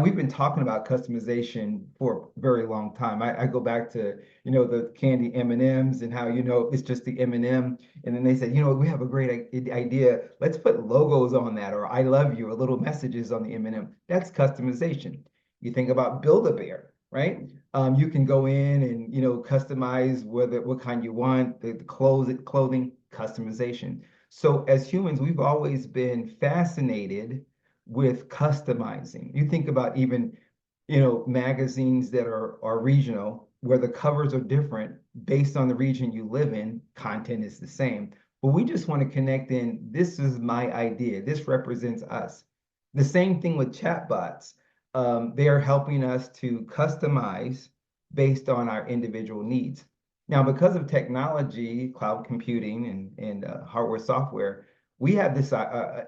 Now we've been talking about customization for a very long time. I go back to, the candy M&Ms and how, it's just the M&M. And then they said, we have a great idea. Let's put logos on that, or I love you, or little messages on the M&M. That's customization. You think about Build-A-Bear, right? You can go in and, customize what kind you want, the clothing, customization. So as humans, we've always been fascinated with customizing. You think about even, magazines that are regional, where the covers are different based on the region you live in, content is the same. But we just want to connect in, this is my idea, this represents us. The same thing with chatbots. They are helping us to customize based on our individual needs. Now, because of technology, cloud computing, and hardware, software, we have this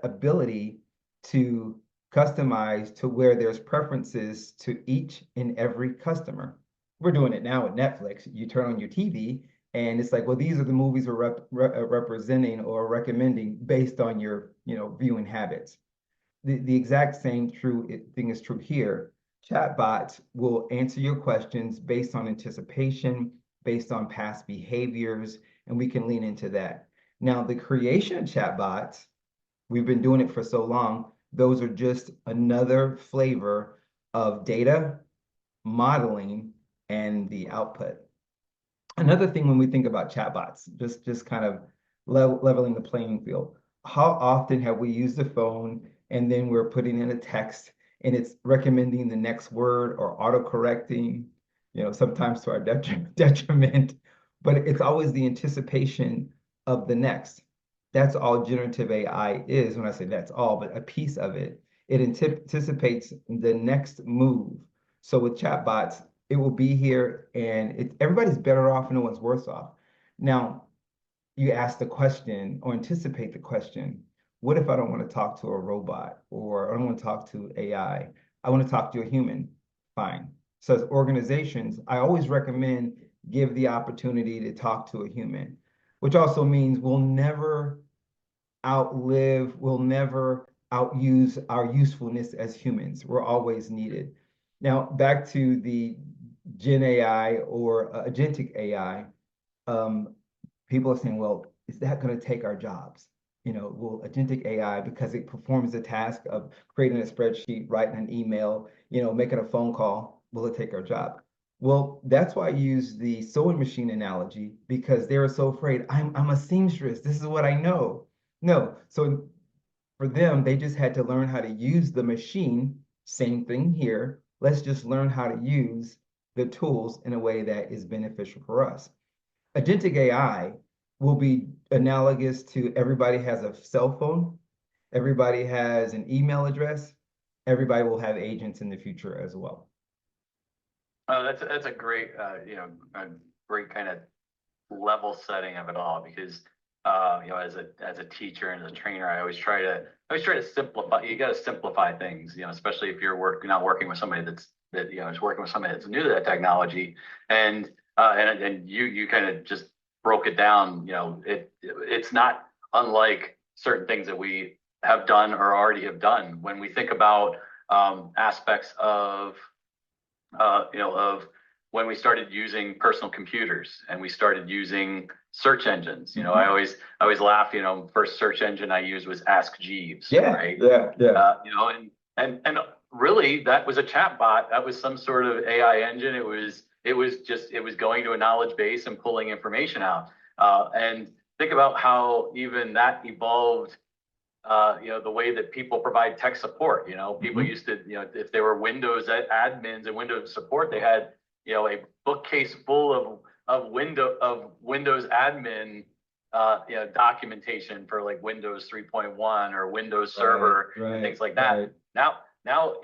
ability to customize to where there's preferences to each and every customer. We're doing it now with Netflix. You turn on your TV and it's like, well, these are the movies we're representing or recommending based on your, viewing habits. The exact same thing is true here. Chatbots will answer your questions based on anticipation, based on past behaviors, and we can lean into that. Now, the creation of chatbots, we've been doing it for so long, those are just another flavor of data, modeling, and the output. Another thing when we think about chatbots, just kind of leveling the playing field, how often have we used the phone and then we're putting in a text and it's recommending the next word or auto-correcting, sometimes to our detriment, but it's always the anticipation of the next. That's all generative AI is. When I say that's all, but a piece of it, it anticipates the next move. So with chatbots, it will be here and everybody's better off and no one's worse off. Now, you ask the question or anticipate the question, what if I don't want to talk to a robot or I don't want to talk to AI? I want to talk to a human. Fine. So as organizations, I always recommend give the opportunity to talk to a human, which also means we'll never outuse our usefulness as humans. We're always needed. Now, back to the Gen AI or agentic AI, people are saying, well, is that going to take our jobs? Will agentic AI, because it performs the task of creating a spreadsheet, writing an email, making a phone call, will it take our job? Well, that's why I use the sewing machine analogy, because they're so afraid. I'm a seamstress. This is what I know. No. So for them, they just had to learn how to use the machine. Same thing here. Let's just learn how to use the tools in a way that is beneficial for us. Agentic AI will be analogous to everybody has a cell phone, everybody has an email address, everybody will have agents in the future as well. That's a great a great kind of level setting of it all, because as a teacher and as a trainer, I always try to simplify. You got to simplify things, especially if you're not working with somebody is working with somebody that's new to that technology, and you kind of just broke it down. It's not unlike certain things that we have done or already have done when we think about aspects of when we started using personal computers and we started using search engines. I always laugh. First search engine I used was Ask Jeeves. Yeah, right. Yeah. And really that was a chat bot. That was some sort of AI engine. It was going to a knowledge base and pulling information out. And think about how even that evolved. The way that people provide tech support. People used to, if they were Windows admins and Windows support, they had, a bookcase full of Windows admin, documentation for like Windows 3.1 or Windows Server and things like that. Right. Now,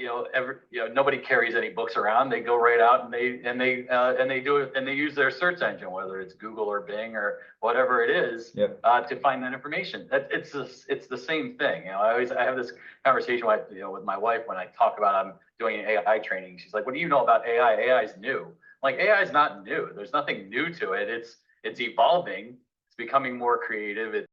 nobody carries any books around. They go right out and they do it, and they use their search engine, whether it's Google or Bing or whatever it is, to find that information. It's the same thing. I have this conversation with my wife when I talk about I'm doing AI training. She's like, "What do you know about AI? AI is new." Like, AI is not new. There's nothing new to it. It's evolving. It's becoming more creative.